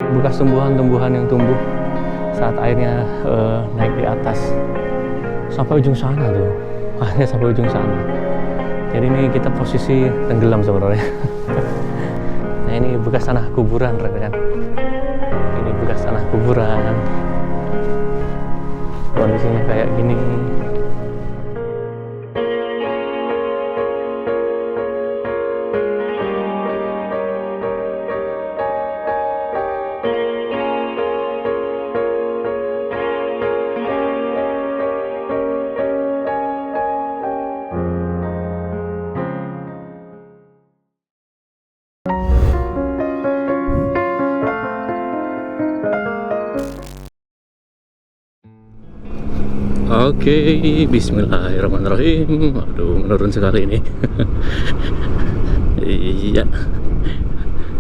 bekas tumbuhan-tumbuhan yang tumbuh saat airnya naik di atas sampai ujung sana tuh, akhirnya sampai ujung sana. Jadi ini kita posisi tenggelam sebenarnya. Nah ini bekas tanah kuburan rekan. Ini bekas tanah kuburan. Kondisinya kayak gini. Oke, bismillahirrahmanirrahim. Aduh, menurun sekali ini. Iya.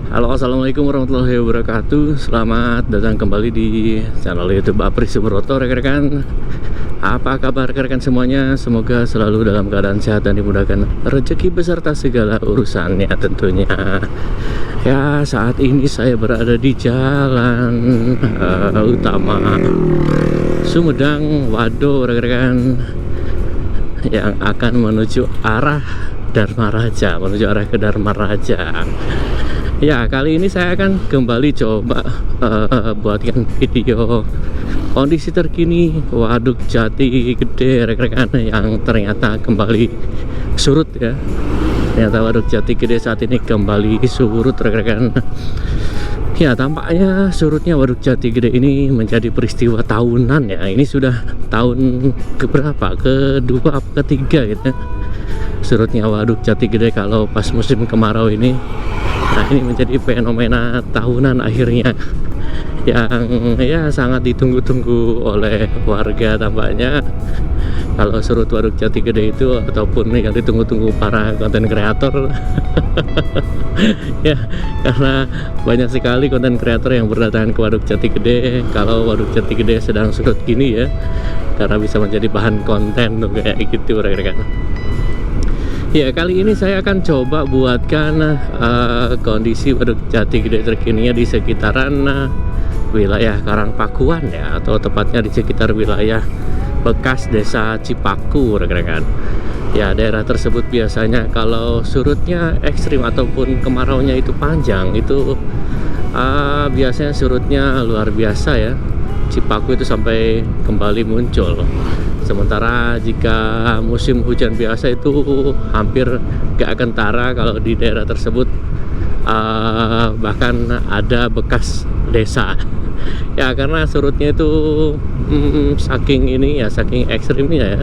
Halo, assalamualaikum warahmatullahi wabarakatuh. Selamat datang kembali di channel YouTube Apri Subroto, rekan-rekan. Apa kabar rekan-rekan semuanya? Semoga selalu dalam keadaan sehat dan dimudahkan rezeki beserta segala urusannya tentunya. Ya, saat ini saya berada di jalan utama Sumedang Wado, rekan-rekan, yang akan menuju arah Dharma Raja, menuju arah ke Dharma Raja. Ya, kali ini saya akan kembali coba buatkan video kondisi terkini Waduk Jati Gede, rekan-rekan, yang ternyata kembali surut ya. Ternyata Waduk Jati Gede saat ini kembali surut, rekan-rekan. Ya, tampaknya surutnya Waduk Jati Gede ini menjadi peristiwa tahunan ya. Ini sudah tahun keberapa? Kedua apa ketiga gitu. Surutnya Waduk Jati Gede kalau pas musim kemarau ini. Nah, ini menjadi fenomena tahunan akhirnya yang ya sangat ditunggu-tunggu oleh warga tampaknya. Kalau surut Waduk Jati Gede itu, ataupun yang ditunggu-tunggu para konten kreator. Ya, karena banyak sekali konten kreator yang berdatangan ke Waduk Jati Gede kalau Waduk Jati Gede sedang surut gini ya, karena bisa menjadi bahan konten tuh, kayak gitu rekan-rekan. Ya, kali ini saya akan coba buatkan kondisi Waduk Jati Gede terkininya di sekitaran wilayah Karangpakuan ya, atau tepatnya di sekitar wilayah bekas desa Cipaku, rekan-rekan. Ya, daerah tersebut biasanya kalau surutnya ekstrim ataupun kemaraunya itu panjang, itu biasanya surutnya luar biasa ya. Cipaku itu sampai kembali muncul. Sementara jika musim hujan biasa itu hampir gak kentara kalau di daerah tersebut bahkan ada bekas desa. Ya, karena surutnya itu saking ini ya, saking ekstrimnya ya,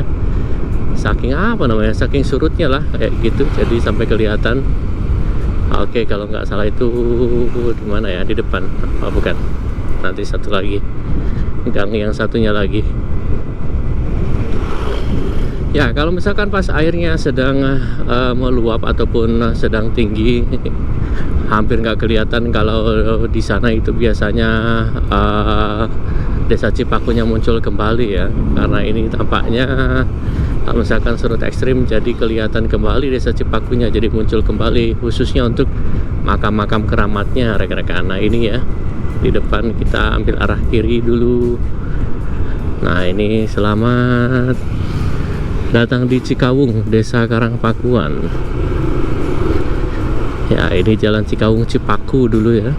saking apa namanya, saking surutnya lah kayak gitu, jadi sampai kelihatan. Oke, kalau nggak salah itu di mana ya, di depan. Oh bukan, nanti satu lagi, gang yang satunya lagi. Ya, kalau misalkan pas airnya sedang meluap ataupun sedang tinggi, hampir nggak kelihatan kalau di sana itu biasanya desa Cipakunya muncul kembali ya. Karena ini tampaknya kalau misalkan surut ekstrim, jadi kelihatan kembali desa Cipakunya, jadi muncul kembali khususnya untuk makam-makam keramatnya, rekan-rekan. Nah ini ya, di depan kita ambil arah kiri dulu. Nah ini selamat datang di Cikawung, desa Karangpakuan. Ya, ini jalan Cikawung Cipaku dulu ya.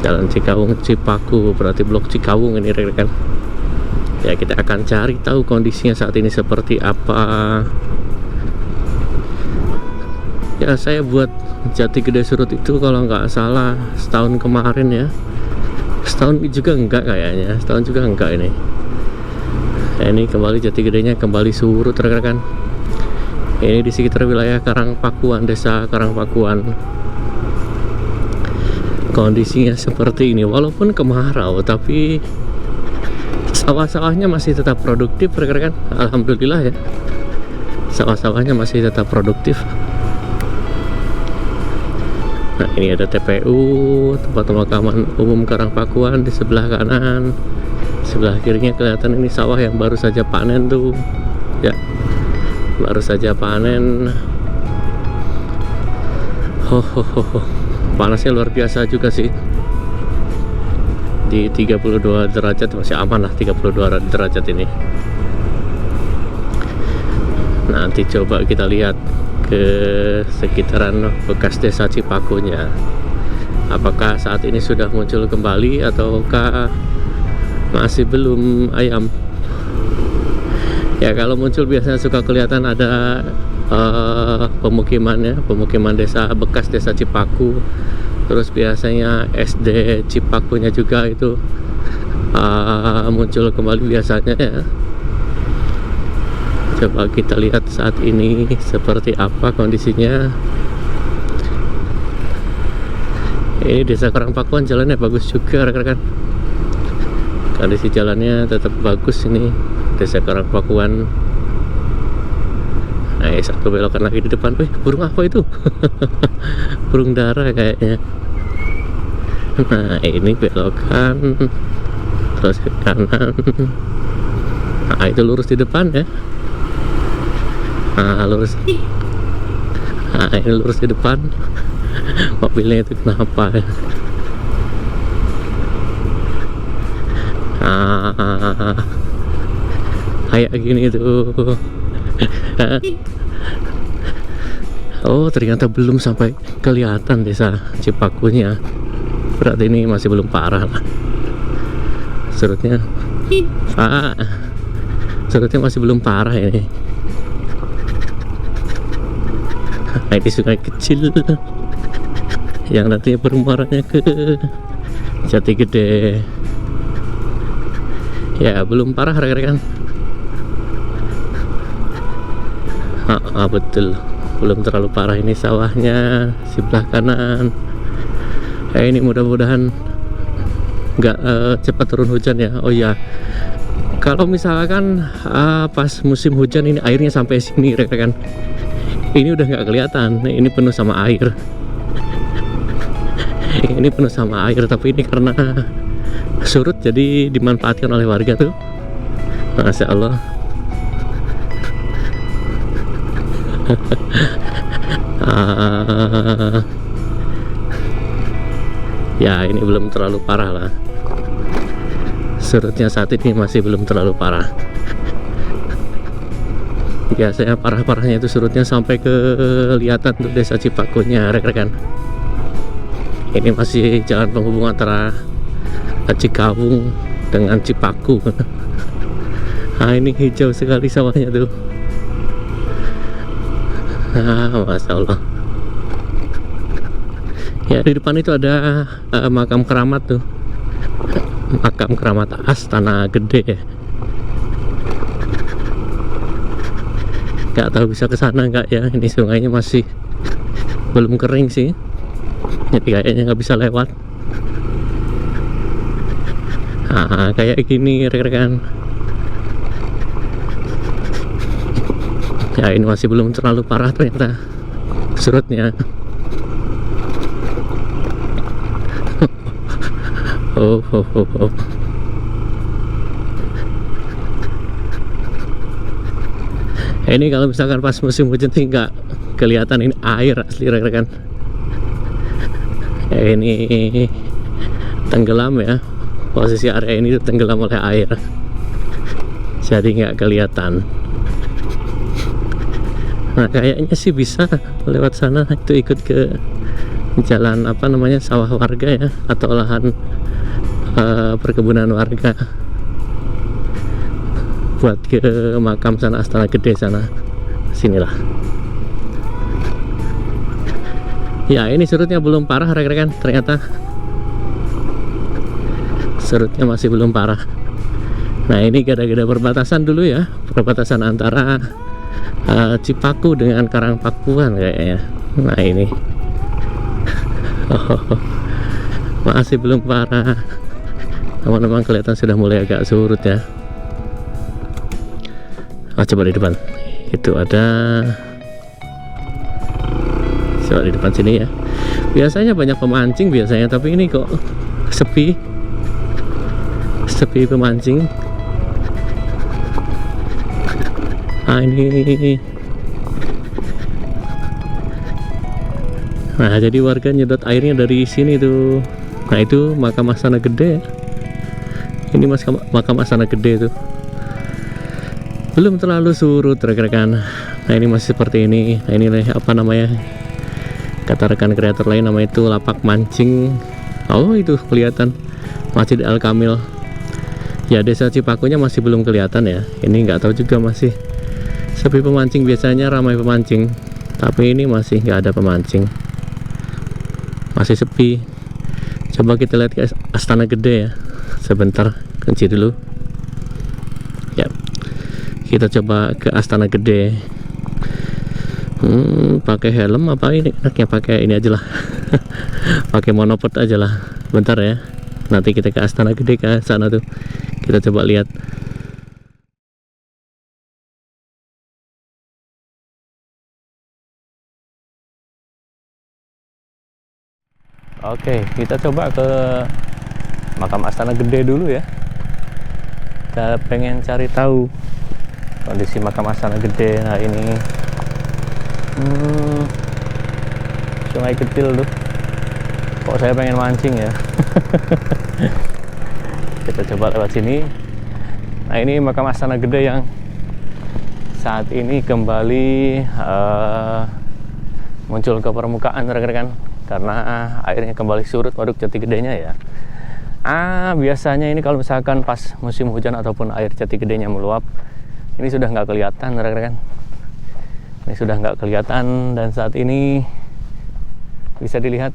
Jalan Cikawung Cipaku, berarti blok Cikawung ini rekan-rekan. Ya, kita akan cari tahu kondisinya saat ini seperti apa. Ya, saya buat Jati Gede surut itu kalau nggak salah setahun kemarin ya. Setahun juga enggak kayaknya, setahun juga enggak ini. Nah, ini kembali Jati Gedenya kembali surut, rekan-rekan. Ini di sekitar wilayah Karangpakuan, desa Karangpakuan. Kondisinya seperti ini, walaupun kemarau, tapi sawah-sawahnya masih tetap produktif, rekan-rekan. Alhamdulillah ya, sawah-sawahnya masih tetap produktif. Nah, ini ada TPU, tempat pemakaman umum Karangpakuan di sebelah kanan. Sebelah kirinya kelihatan ini sawah yang baru saja panen tuh ya, baru saja panen. Panasnya luar biasa juga sih. di 32 derajat, masih aman lah 32 derajat ini. Nanti coba kita lihat ke sekitaran bekas desa Cipakunya, apakah saat ini sudah muncul kembali ataukah masih belum ayam. Ya kalau muncul biasanya suka kelihatan ada pemukiman desa, bekas desa Cipaku. Terus biasanya SD Cipakunya juga itu muncul kembali biasanya ya. Coba kita lihat saat ini seperti apa kondisinya. Ini desa Karangpakuan, jalannya bagus juga rekan-rekan. Kondisi jalannya tetap bagus ini, desa Karangpakuan. Nah, satu belokan lagi di depan. Burung apa itu? Burung dara kayaknya. Nah, ini belokan terus ke kanan. Nah, itu lurus di depan ya. Nah, lurus. Nah, ini lurus di depan. Mobilnya itu kenapa ya? Kayak gini tuh. Oh, ternyata belum sampai kelihatan desa Cipakunya. Berarti ini masih belum parah lah. Surutnya surutnya masih belum parah ini. Ini sungai kecil yang nantinya bermuaranya ke Jati Gede. Ya belum parah rekan-rekan. Betul, belum terlalu parah. Ini sawahnya sebelah kanan. Ini mudah-mudahan nggak cepat turun hujan ya. Oh ya, kalau misalkan pas musim hujan ini airnya sampai sini rekan-rekan, ini udah nggak kelihatan. Ini penuh sama air. Ini penuh sama air, tapi ini karena surut jadi dimanfaatkan oleh warga tuh. Masya Allah. Ya ini belum terlalu parah lah. Surutnya saat ini masih belum terlalu parah. Biasanya parah-parahnya itu surutnya sampai kelihatan tuh desa Cipakunya rekan-rekan. Ini masih jalan penghubung antara Cikawung dengan Cipaku. Nah, ini hijau sekali sawahnya tuh. Masya Allah. Ya di depan itu ada makam keramat tuh, makam keramat Astana Gede ya. Gak tahu bisa ke sana nggak ya. Ini sungainya masih belum kering sih, jadi kayaknya nggak bisa lewat. Kayak gini rekan-rekan. Ya ini masih belum terlalu parah ternyata surutnya. Oh. Ini kalau misalkan pas musim hujan sih nggak kelihatan ini air asli rekan-rekan. Ini tenggelam ya, posisi area ini tenggelam oleh air, jadi nggak kelihatan. Nah kayaknya sih bisa lewat sana, itu ikut ke jalan apa namanya, sawah warga ya, atau lahan perkebunan warga, buat ke makam sana Astana Gede sana. Sinilah. Ya ini surutnya belum parah rekan-rekan, ternyata surutnya masih belum parah. Nah ini gara-gara perbatasan dulu ya, perbatasan antara Cipaku dengan Karangpakuan kayaknya. Nah ini masih belum parah, teman-teman. Kelihatan sudah mulai agak surut ya. Coba di depan itu ada, coba di depan sini ya. Biasanya banyak pemancing biasanya, tapi ini kok sepi pemancing. Ini nah jadi warga nyedot airnya dari sini tuh. Nah itu makam Astana Gede. Ini makam Astana Gede tuh. Belum terlalu surut rekan-rekan. Nah ini masih seperti ini. Nah ini apa namanya, kata rekan kreator lain namanya itu lapak mancing. Oh itu kelihatan Masjid Al Kamil. Ya desa Cipakunya masih belum kelihatan ya. Ini nggak tahu juga, masih sepi pemancing. Biasanya ramai pemancing, tapi ini masih nggak ada pemancing, masih sepi. Coba kita lihat ke Astana Gede ya. Sebentar, kunci dulu ya. Kita coba ke Astana Gede. Pakai helm apa ini enaknya? Pakai ini aja lah. Pakai monopod aja lah. Bentar ya, nanti kita ke Astana Gede, ke sana tuh kita coba lihat. Oke, kita coba ke makam Astana Gede dulu ya. Kita pengen cari tahu kondisi makam Astana Gede. Nah ini sungai kecil tuh. Kok saya pengen mancing ya. Kita coba lewat sini. Nah ini makam Astana Gede yang saat ini kembali muncul ke permukaan rekan-rekan, karena airnya kembali surut Waduk Jati Gedenya ya. Biasanya ini kalau misalkan pas musim hujan ataupun air Jati Gedenya meluap, ini sudah nggak kelihatan rekan-rekan. Ini sudah nggak kelihatan, dan saat ini bisa dilihat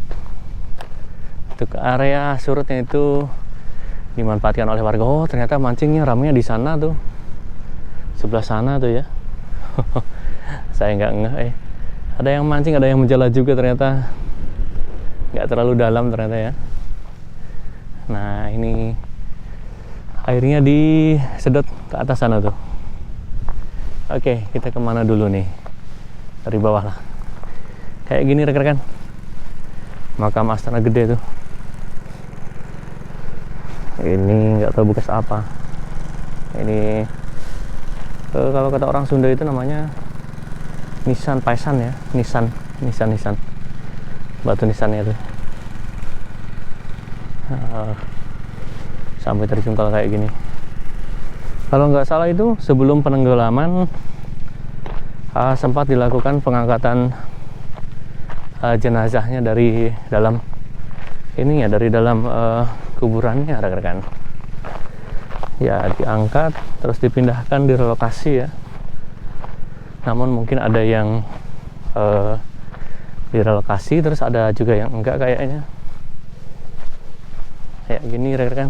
untuk area surutnya itu dimanfaatkan oleh warga. Oh ternyata mancingnya ramenya di sana tuh, sebelah sana tuh ya. Saya nggak ngeh. Ada yang mancing, ada yang menjala juga ternyata. Nggak terlalu dalam ternyata ya. Nah ini airnya disedot ke atas sana tuh. Oke, kita kemana dulu nih? Dari bawah lah. Kayak gini rekan-rekan, makam Astana Gede tuh. Ini nggak tahu bekas apa. Ini kalau kata orang Sunda itu namanya nisan paisan ya. Nisan batu nisannya tuh. Sampai terjungkal kayak gini. Kalau nggak salah itu sebelum penenggelaman sempat dilakukan pengangkatan jenazahnya dari dalam ini ya, dari dalam kuburannya rekan-rekan. Ya diangkat terus dipindahkan, direlokasi ya. Namun mungkin ada yang direlokasi, terus ada juga yang enggak kayaknya. Kayak gini rekan-rekan.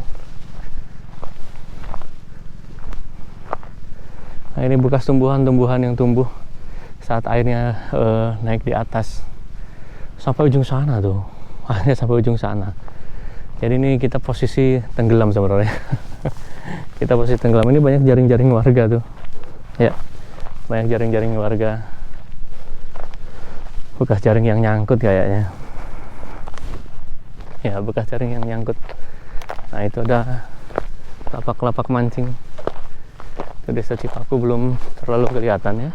Nah ini bekas tumbuhan-tumbuhan yang tumbuh saat airnya naik di atas sampai ujung sana tuh. Airnya sampai ujung sana. Jadi ini kita posisi tenggelam sebenarnya. Kita posisi tenggelam. Ini banyak jaring-jaring warga tuh. Ya, banyak jaring-jaring warga. Bekas jaring yang nyangkut kayaknya. Ya, bekas jaring yang nyangkut. Nah itu ada lapak-lapak mancing. Itu desa Cipaku belum terlalu kelihatan ya.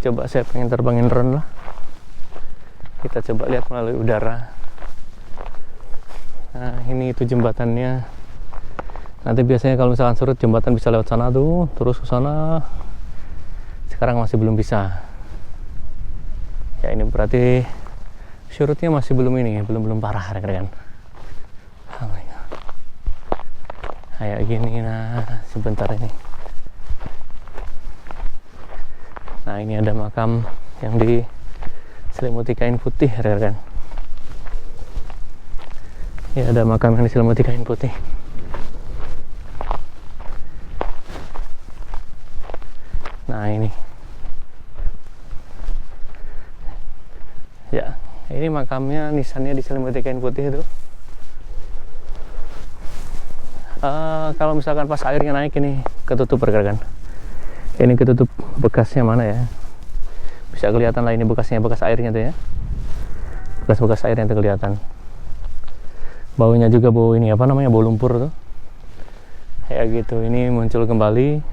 Coba saya pengen terbangin drone lah. Kita coba lihat melalui udara. Nah ini itu jembatannya. Nanti biasanya kalau misalkan surut jembatan bisa lewat sana tuh, terus ke sana. Sekarang masih belum bisa. Ya ini berarti surutnya masih belum ini, belum parah rekan-rekan. Kayak gini, nah sebentar ini. Nah ini ada makam yang diselimuti kain putih rekan-rekan. Ya ada makam yang diselimuti kain putih. Nah ini. Ya, ini makamnya nisannya diselimuti kain putih itu. Kalau misalkan pas airnya naik ini ketutup rekan-rekan. Ini ketutup, bekasnya mana ya? Bisa kelihatan lah ini bekasnya, bekas airnya tuh ya. Bekas-bekas airnya tuh kelihatan. Baunya juga bau ini apa namanya, bau lumpur tuh. Kayak gitu. Ini muncul kembali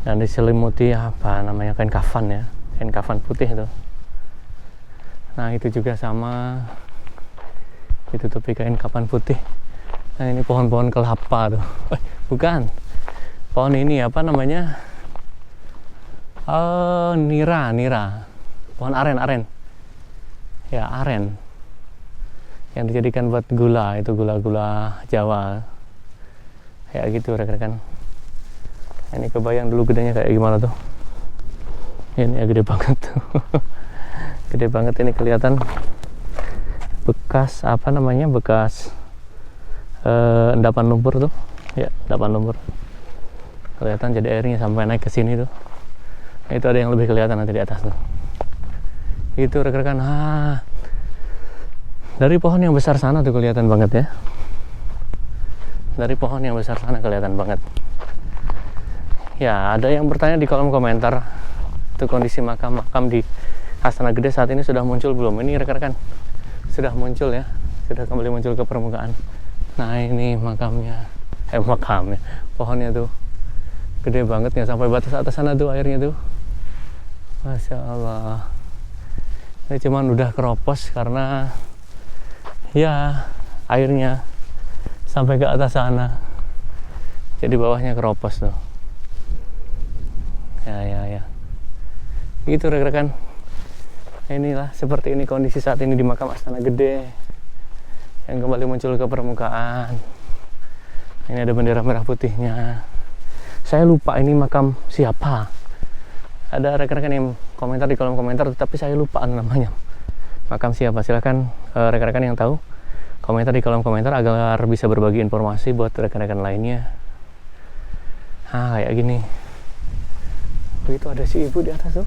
dan diselimuti apa namanya, kain kafan ya, kain kafan putih tuh. Nah itu juga sama, ditutupi kain kafan putih. Nah ini pohon-pohon kelapa tuh. Bukan. Pohon ini apa namanya? Nira. Pohon aren. Ya, aren. Yang dijadikan buat gula, itu gula-gula Jawa. Kayak gitu rekan-rekan. Ini kebayang dulu gedenya kayak gimana tuh. Ini ya gede banget tuh. Gede banget ini, kelihatan bekas apa namanya? Bekas endapan lumpur tuh. Ya, endapan lumpur. Kelihatan jadi airnya sampai naik ke sini tuh. Itu ada yang lebih kelihatan nanti di atas tuh. Itu rekan-rekan. Dari pohon yang besar sana tuh kelihatan banget ya. Dari pohon yang besar sana kelihatan banget. Ya, ada yang bertanya di kolom komentar, itu kondisi makam-makam di Astana Gede saat ini sudah muncul belum? Ini rekan-rekan sudah muncul ya, sudah kembali muncul ke permukaan. Nah ini makamnya, pohonnya tuh gede banget ya, sampai batas atas sana tuh airnya tuh. Masya Allah. Ini cuman udah keropos karena ya airnya sampai ke atas sana, jadi bawahnya keropos tuh. Ya gitu rekan-rekan. Inilah seperti ini kondisi saat ini di makam Astana Gede yang kembali muncul ke permukaan. Ini ada bendera merah putihnya. Saya lupa ini makam siapa. Ada rekan-rekan yang komentar di kolom komentar, tapi saya lupa namanya. Makam siapa? Silahkan rekan-rekan yang tahu komentar di kolom komentar agar bisa berbagi informasi buat rekan-rekan lainnya. Kayak gini. Itu ada si ibu di atas tuh.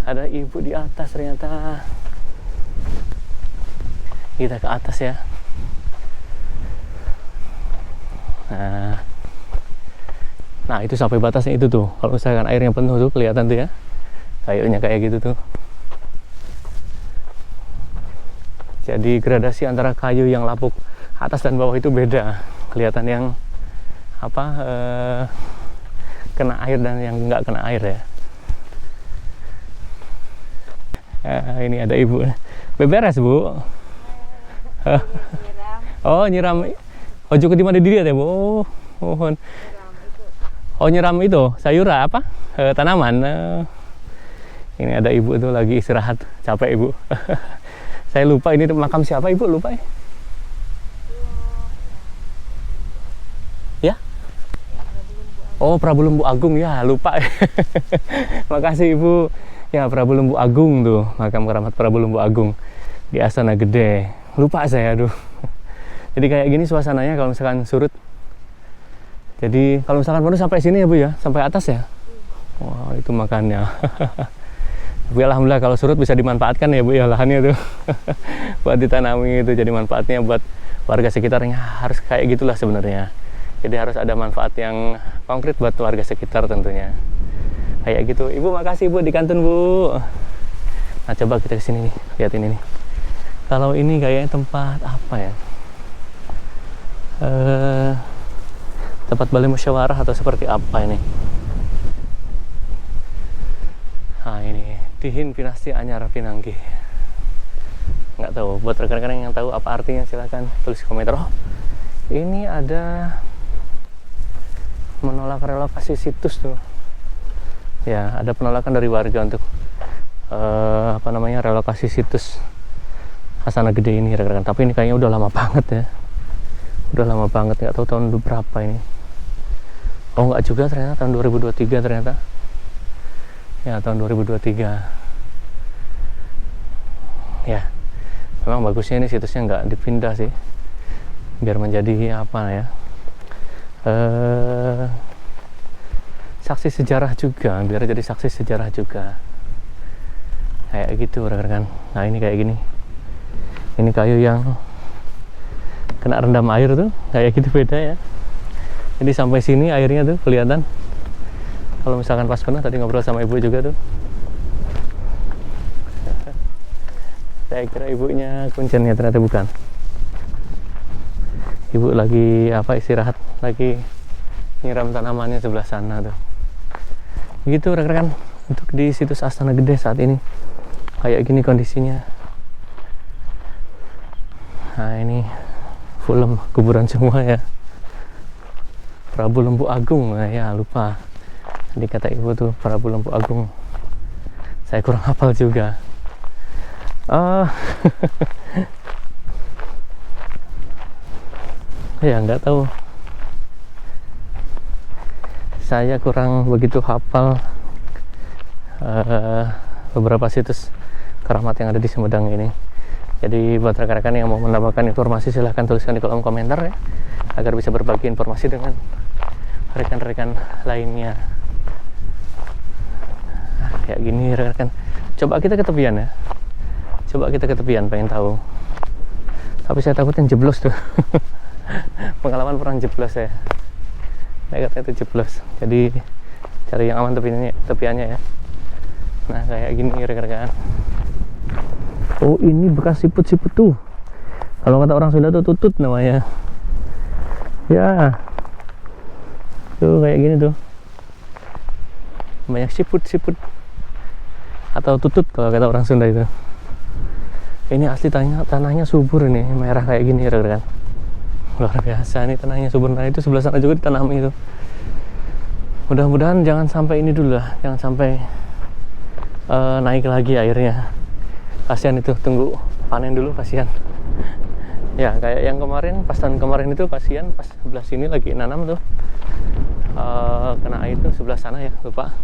Ada ibu di atas ternyata. Kita ke atas ya. Nah itu sampai batasnya itu tuh. Kalau misalkan airnya penuh tuh kelihatan tuh ya. Kayaknya kayak gitu tuh. Jadi gradasi antara kayu yang lapuk atas dan bawah itu beda. Kelihatan yang apa kena air dan yang nggak kena air ya. Ini ada ibu. Beberes bu. Oh nyiram. Oh cukup di mana diri ya bu? Mohon. Oh nyiram itu sayuran apa? Tanaman. Ini ada ibu tuh lagi istirahat, capek ibu. Saya lupa ini makam siapa ibu, lupa ya? Ya? Oh Prabu Lembu Agung ya, lupa. Makasih ibu. Ya Prabu Lembu Agung tuh, makam keramat Prabu Lembu Agung di Astana Gede. Lupa saya aduh. Jadi kayak gini suasananya kalau misalkan surut. Jadi kalau misalkan baru sampai sini ya bu ya, sampai atas ya. Wah itu makannya. Bu alhamdulillah kalau surut bisa dimanfaatkan ya bu ya lahannya tuh. Buat ditanami itu, jadi manfaatnya buat warga sekitarnya harus kayak gitulah sebenarnya. Jadi harus ada manfaat yang konkret buat warga sekitar tentunya. Kayak gitu. Ibu makasih bu di kantun bu. Nah coba kita kesini nih, lihat ini nih. Kalau ini kayaknya tempat apa ya? Tempat balai musyawarah atau seperti apa ini? Nah ini Dihin Pinasti Anyar Pinangki. Nggak tahu, buat rekan-rekan yang tahu apa artinya silahkan tulis komentar. Oh ini ada menolak relokasi situs tuh ya, ada penolakan dari warga untuk apa namanya relokasi situs Astana Gede ini rekan-rekan. Tapi ini kayaknya udah lama banget ya, udah lama banget, nggak tahu tahun berapa ini. Oh nggak juga ternyata, tahun 2023 ternyata ya, tahun 2023 ya. Memang bagusnya ini situsnya nggak dipindah sih, biar menjadi apa ya, saksi sejarah juga, biar jadi saksi sejarah juga kayak gitu rekan-rekan. Nah ini kayak gini, ini kayu yang kena rendam air tuh kayak gitu, beda ya. Jadi sampai sini airnya tuh kelihatan. Kalau misalkan pas penuh, tadi ngobrol sama ibu juga tuh, saya kira ibunya kuncen ya, ternyata bukan. Ibu lagi apa, istirahat, lagi nyiram tanamannya sebelah sana tuh. Gitu rekan-rekan untuk di situs Astana Gede saat ini kayak gini kondisinya. Nah ini Film kuburan semua ya. Prabu Lempu Agung, nah, ya lupa. Jadi kata ibu tuh Prabu Lempu Agung. Saya kurang hafal juga. Ya nggak tahu. Saya kurang begitu hafal beberapa situs keramat yang ada di Sumedang ini. Jadi buat rekan-rekan yang mau menambahkan informasi silahkan tuliskan di kolom komentar ya, agar bisa berbagi informasi dengan rekan-rekan lainnya. Kayak gini rekan-rekan. Coba kita ke tepian ya. Coba kita ke tepian, pengen tahu. Tapi saya takutnya jeblos tuh. Pengalaman pernah jeblos ya. Nekatnya itu jeblos. Jadi cari yang aman tepiannya ya. Nah kayak gini rekan-rekan. Oh ini bekas siput-siput tuh. Kalau kata orang Sunda tuh tutut namanya. Ya. Tuh kayak gini tuh. Banyak siput-siput. Atau tutut kalau kata orang Sunda itu. Ini asli tanahnya subur ini. Merah kayak gini rekan-rekan. Luar biasa nih tanahnya subur. Nah itu sebelah sana juga ditanami itu. Mudah-mudahan jangan sampai ini dulu lah. Jangan sampai naik lagi airnya. Kasihan itu, tunggu panen dulu, kasihan. Ya kayak yang kemarin, pas tahun kemarin itu kasihan, pas sebelah sini lagi nanam tuh kena air tuh sebelah sana ya, lupa.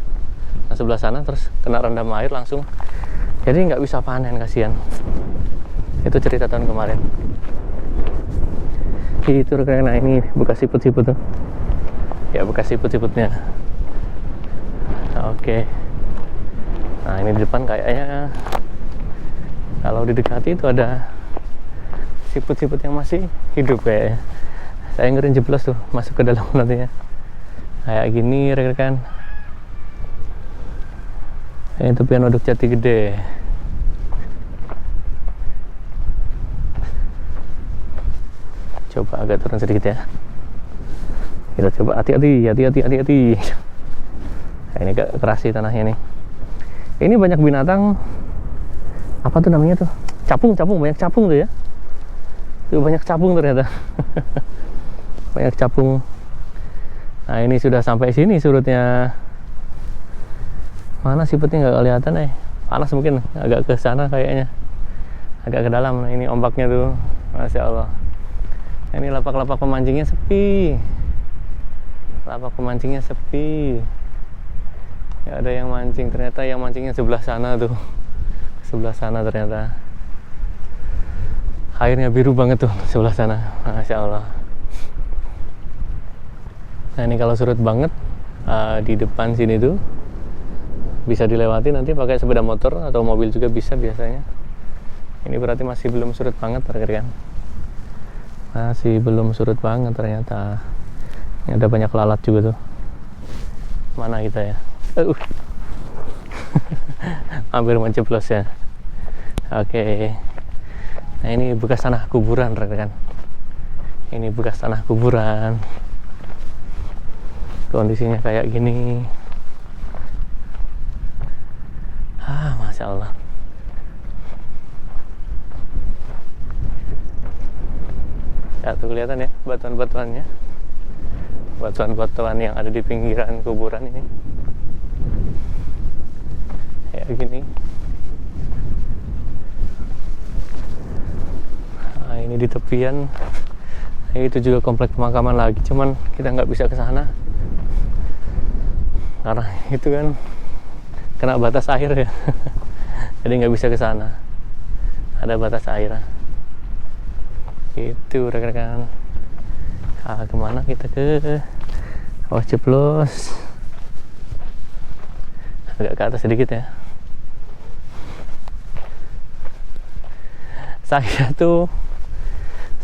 Nah sebelah sana terus kena rendam air langsung, jadi nggak bisa panen, kasihan. Itu cerita tahun kemarin. Itu karena ini bekas siput-siput tuh. Ya bekas siput-siputnya. Oke. Nah ini di depan kayaknya kalau didekati itu ada siput-siput yang masih hidup kayaknya. Saya ngeri jeblos tuh masuk ke dalam nantinya. Kayak gini rekan-rekan. Ini tepian Waduk Jati Gede. Coba agak turun sedikit ya. Kita coba hati-hati. Nah, ini agak keras sih tanahnya nih. Ini banyak binatang. Apa tuh namanya tuh? Capung, banyak capung tuh ya. Tuh banyak capung ternyata. Banyak capung. Nah ini sudah sampai sini surutnya. Mana siputnya nggak kelihatan Panas mungkin, agak ke sana kayaknya. Agak ke dalam. Nah ini ombaknya tuh. Masya Allah. Ini lapak-lapak pemancingnya sepi. Lapak pemancingnya sepi. Ya ada yang mancing, ternyata yang mancingnya sebelah sana tuh. Sebelah sana ternyata airnya biru banget tuh sebelah sana. Masya Allah. Nah ini kalau surut banget di depan sini tuh bisa dilewati, nanti pakai sepeda motor atau mobil juga bisa biasanya. Ini berarti masih belum surut banget kan? Masih belum surut banget ternyata. Ini ada banyak lalat juga tuh. Mana kita ya? Hampir menjeblos ya. Oke. Nah ini bekas tanah kuburan rekan-rekan. Ini bekas tanah kuburan. Kondisinya kayak gini. Masya Allah. Ya tuh kelihatan ya batuan-batuannya. Batuan-batuan yang ada di pinggiran kuburan ini. Kayak gini. Nah, ini di tepian. Itu juga komplek pemakaman lagi, cuman kita nggak bisa ke sana karena itu kan kena batas air ya. Jadi nggak bisa ke sana. Ada batas air. Itu rekan-rekan. Kemana kita ke? Awas jeblos. Agak ke atas sedikit ya. Saya tuh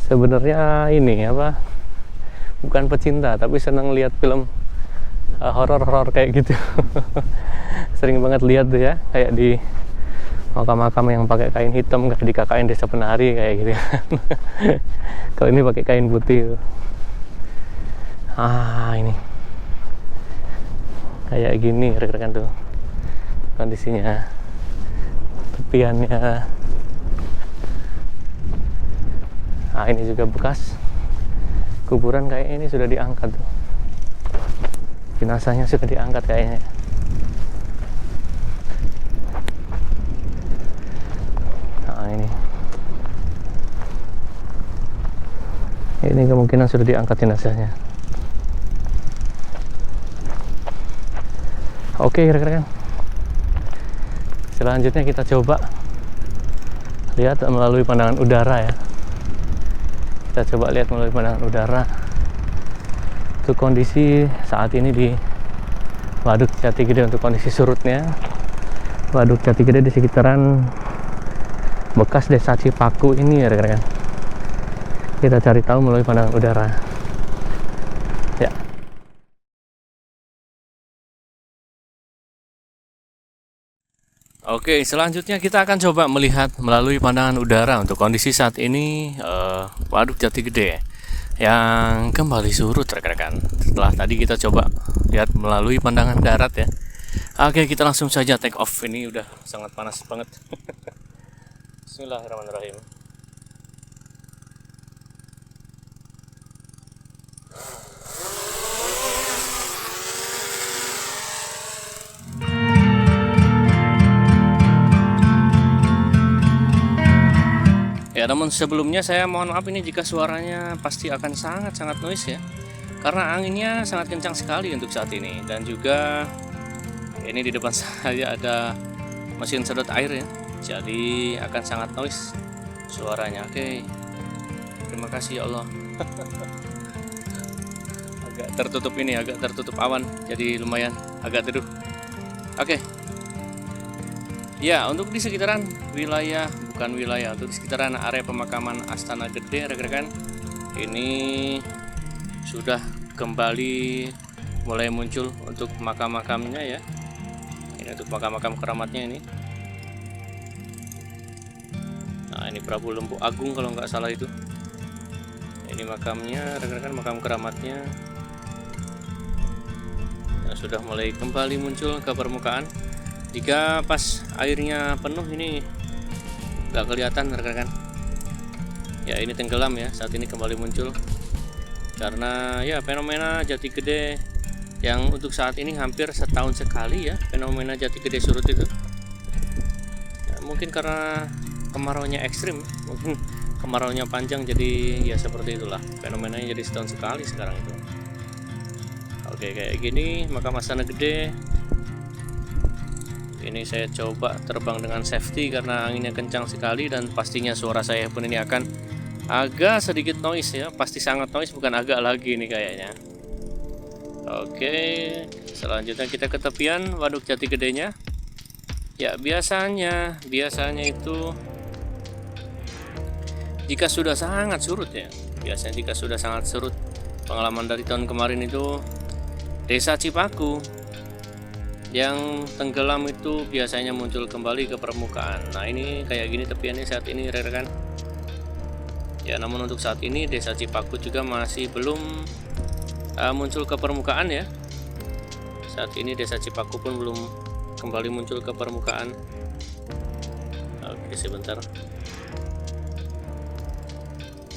sebenarnya ini apa, bukan pecinta tapi senang lihat film horor kayak gitu. Sering banget lihat tuh ya, kayak di makam-makam yang pakai kain hitam, kayak di KKN Desa Penari kayak gitu. Kalau ini pakai kain putih. Ini kayak gini rekan-rekan tuh kondisinya, tepiannya. Ini juga bekas Kuburan kayaknya ini sudah diangkat tuh. Jenazahnya sudah diangkat kayaknya. Nah ini kemungkinan sudah diangkat jenazahnya. Oke rekan-rekan, selanjutnya kita coba lihat melalui pandangan udara ya. Kita coba lihat melalui pandangan udara untuk kondisi saat ini di Waduk Jati Gede, untuk kondisi surutnya Waduk Jati Gede di sekitaran bekas Desa Cipaku ini ya rekan-rekan. Kita cari tahu melalui pandangan udara ya. Oke, selanjutnya kita akan coba melihat melalui pandangan udara untuk kondisi saat ini Waduk Jati Gede yang kembali surut rekan-rekan. Setelah tadi kita coba lihat melalui pandangan darat ya. Oke, kita langsung saja take off. Ini udah sangat panas banget. Bismillahirrahmanirrahim. Ya, namun sebelumnya saya mohon maaf ini jika suaranya pasti akan sangat-sangat noise ya. Karena anginnya sangat kencang sekali untuk saat ini. Dan juga ini di depan saya ada mesin sedot air ya. Jadi akan sangat noise suaranya. Oke. Terima kasih ya Allah. Agak tertutup ini, agak tertutup awan. Jadi lumayan agak teduh. Oke. Ya, untuk di sekitaran wilayah, bukan wilayah, untuk di sekitaran area pemakaman Astana Gede rekan-rekan, ini sudah kembali mulai muncul untuk makam-makamnya ya. Ini untuk makam-makam keramatnya ini. Nah, ini Prabu Lempu Agung kalau nggak salah itu. Ini makamnya rekan-rekan, makam keramatnya. Nah, sudah mulai kembali muncul ke permukaan. Jika pas airnya penuh ini nggak kelihatan rekan-rekan ya, ini tenggelam ya, saat ini kembali muncul karena ya fenomena Jati Gede yang untuk saat ini hampir setahun sekali ya, fenomena Jati Gede surut itu ya, mungkin karena kemaraunya ekstrim, mungkin kemaraunya panjang, jadi ya seperti itulah fenomenanya, jadi setahun sekali sekarang itu. Oke, kayak gini makam Astana Gede. Ini saya coba terbang dengan safety karena anginnya kencang sekali dan pastinya suara saya pun ini akan agak sedikit noise ya, pasti sangat noise, bukan agak lagi ini kayaknya. Oke, selanjutnya kita ke tepian Waduk Jati Gedenya. Ya, biasanya itu jika sudah sangat surut ya, biasanya jika sudah sangat surut, pengalaman dari tahun kemarin itu Desa Cipaku yang tenggelam itu biasanya muncul kembali ke permukaan. Nah, ini kayak gini tepiannya saat ini rekan. Ya, namun untuk saat ini Desa Cipaku juga masih belum muncul ke permukaan ya. Saat ini Desa Cipaku pun belum kembali muncul ke permukaan. Oke, sebentar.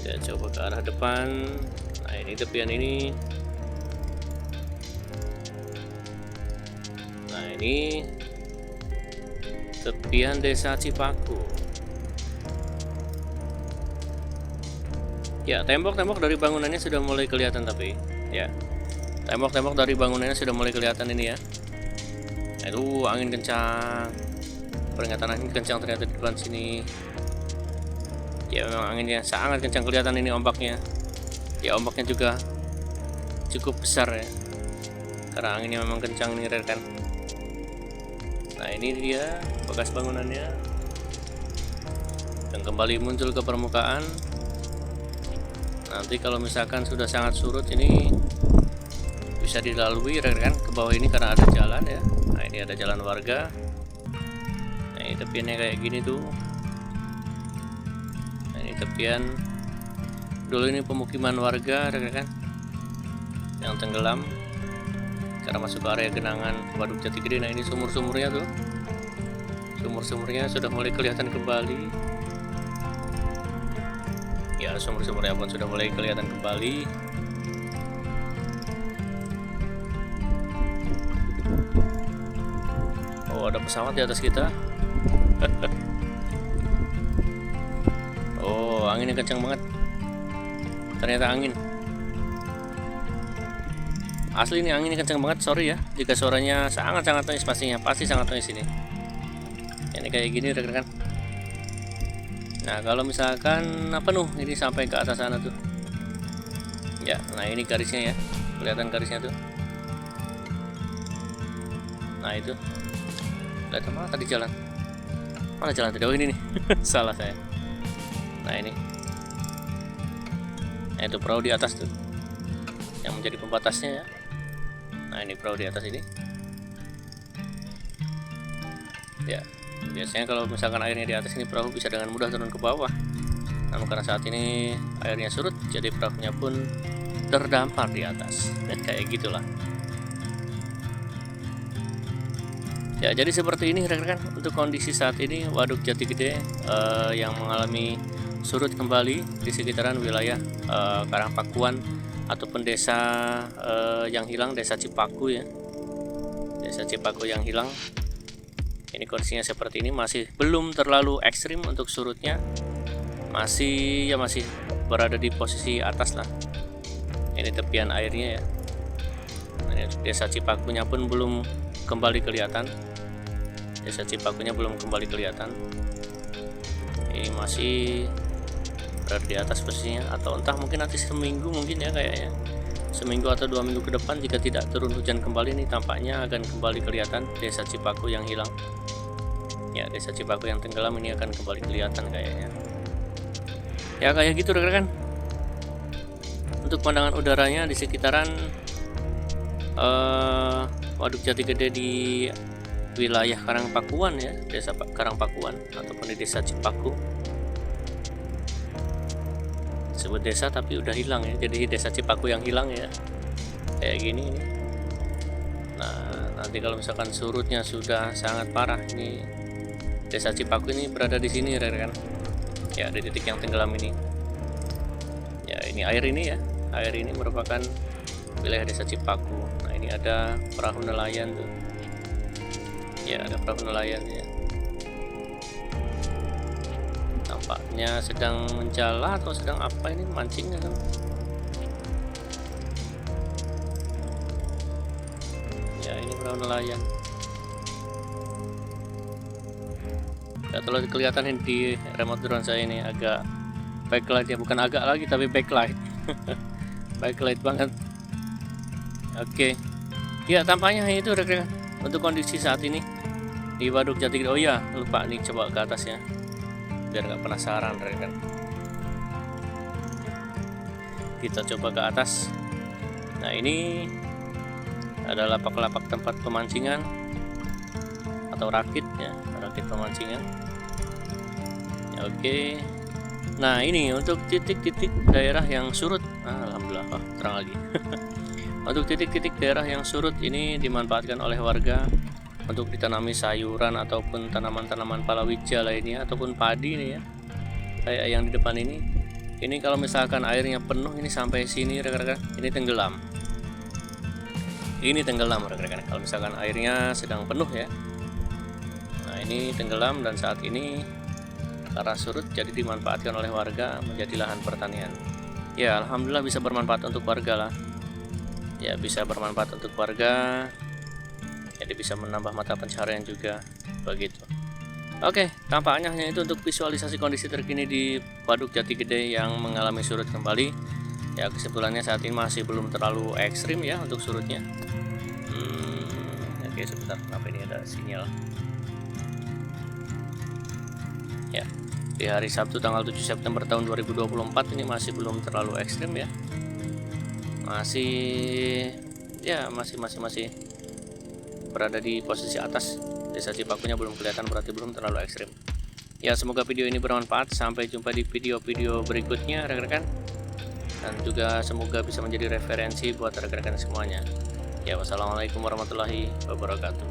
Ya, coba ke arah depan. Nah, ini tepian ini. Ini tepian Desa Cipaku. Ya, tembok-tembok dari bangunannya sudah mulai kelihatan, tapi ya tembok-tembok dari bangunannya sudah mulai kelihatan ini ya. Itu angin kencang, peringatan angin kencang ternyata di depan sini. Ya, memang anginnya sangat kencang, kelihatan ini ombaknya. Ya, ombaknya juga cukup besar ya, karena anginnya memang kencang nih rekan. Nah, ini dia bekas bangunannya yang kembali muncul ke permukaan. Nanti kalau misalkan sudah sangat surut ini bisa dilalui rekan ke bawah ini karena ada jalan ya. Nah, ini ada jalan warga. Nah, ini tepiannya kayak gini tuh. Nah, ini tepian dulu ini pemukiman warga rekan yang tenggelam karena masuk ke area genangan Waduk Jati Gede. Nah, ini sumur-sumurnya tuh, sumur-sumurnya sudah mulai kelihatan kembali ya, sumur-sumurnya pun sudah mulai kelihatan kembali. Oh, ada pesawat di atas kita. Oh, anginnya kencang banget. Ternyata angin. Asli ini anginnya kencang banget. Sorry ya jika suaranya sangat-sangat noise, pastinya pasti sangat noise ini. Ini kayak gini rekan-rekan. Nah, kalau misalkan penuh ini sampai ke atas sana tuh. Ya, nah ini garisnya ya. Kelihatan garisnya tuh. Nah, itu. Kelihatan mana tadi jalan? Mana jalan tadi? Oh, ini nih. Salah saya. Nah, ini. Nah, itu perahu di atas tuh. Yang menjadi pembatasnya ya. Nah, ini perahu di atas ini. Ya. Biasanya kalau misalkan airnya di atas ini, perahu bisa dengan mudah turun ke bawah. Namun karena saat ini airnya surut, jadi perahunya pun terdampar di atas. Dan kayak gitulah. Ya, jadi seperti ini rekan-rekan untuk kondisi saat ini Waduk Jati Gede yang mengalami surut kembali di sekitaran wilayah Karangpakuan ataupun desa yang hilang, desa Cipaku ya. Desa Cipaku yang hilang. Ini kondisinya seperti ini, masih belum terlalu ekstrim untuk surutnya, masih berada di posisi atas lah. Ini tepian airnya ya. Nah, desa Cipakunya pun belum kembali kelihatan. Desa Cipakunya belum kembali kelihatan. Ini masih berada di atas posisinya, atau entah mungkin nanti seminggu mungkin ya, kayaknya seminggu atau 2 minggu ke depan jika tidak turun hujan kembali, ini tampaknya akan kembali kelihatan desa Cipaku yang hilang. Ya, desa Cipaku yang tenggelam ini akan kembali kelihatan kayaknya. Ya, kayak gitu rekan-rekan. Untuk pandangan udaranya di sekitaran Waduk Jati Gede di wilayah Karangpakuan ya, desa Karangpakuan ataupun di desa Cipaku. Disebut desa tapi udah hilang ya, jadi desa Cipaku yang hilang ya. Kayak gini ini. Nah, nanti kalau misalkan surutnya sudah sangat parah, ini desa Cipaku ini berada di sini rekan-rekan. Ya, di titik yang tenggelam ini. Ya, ini air ini ya. Air ini merupakan wilayah desa Cipaku. Nah, ini ada perahu nelayan tuh. Ya, ada perahu nelayan ya. Nampaknya sedang menjala atau sedang apa ini, mancingnya kan. Ya, ini perahu nelayan. Ya, terlalu kelihatan di remote drone saya ini agak backlight ya, bukan agak lagi tapi backlight. Backlight banget. Oke. Ya, tampaknya itu rekan-rekan untuk kondisi saat ini di Waduk Jati Gede. Oh ya, lupa nih, coba ke atas ya biar nggak penasaran rekan. Kita coba ke atas. Nah, ini ada lapak-lapak tempat pemancingan atau rakit ya, rakit pemancingan ya. Oke. Nah, ini untuk titik-titik daerah yang surut. Alhamdulillah, terang lagi. Untuk titik-titik daerah yang surut ini dimanfaatkan oleh warga untuk ditanami sayuran ataupun tanaman-tanaman palawija lainnya ataupun padi nih ya. Kayak yang di depan ini. Ini kalau misalkan airnya penuh ini sampai sini rekan-rekan, ini tenggelam. Ini tenggelam rekan-rekan kalau misalkan airnya sedang penuh ya. Nah, ini tenggelam dan saat ini karena surut jadi dimanfaatkan oleh warga menjadi lahan pertanian. Ya, alhamdulillah bisa bermanfaat untuk warga lah. Ya, bisa bermanfaat untuk warga. Jadi bisa menambah mata pencaharian juga begitu. Oke, tampaknya hanya itu untuk visualisasi kondisi terkini di Waduk Jati Gede yang mengalami surut kembali. Ya, kesimpulannya saat ini masih belum terlalu ekstrim ya untuk surutnya. Oke, sebentar, kenapa ini ada sinyal? Ya, di hari Sabtu tanggal 7 September tahun 2024 ini masih belum terlalu ekstrim ya. Masih berada di posisi atas. Desa Cipakunya belum kelihatan, berarti belum terlalu ekstrim. Ya, semoga video ini bermanfaat. Sampai jumpa di video-video berikutnya rekan-rekan. Dan juga semoga bisa menjadi referensi buat rekan-rekan semuanya. Ya, wassalamualaikum warahmatullahi wabarakatuh.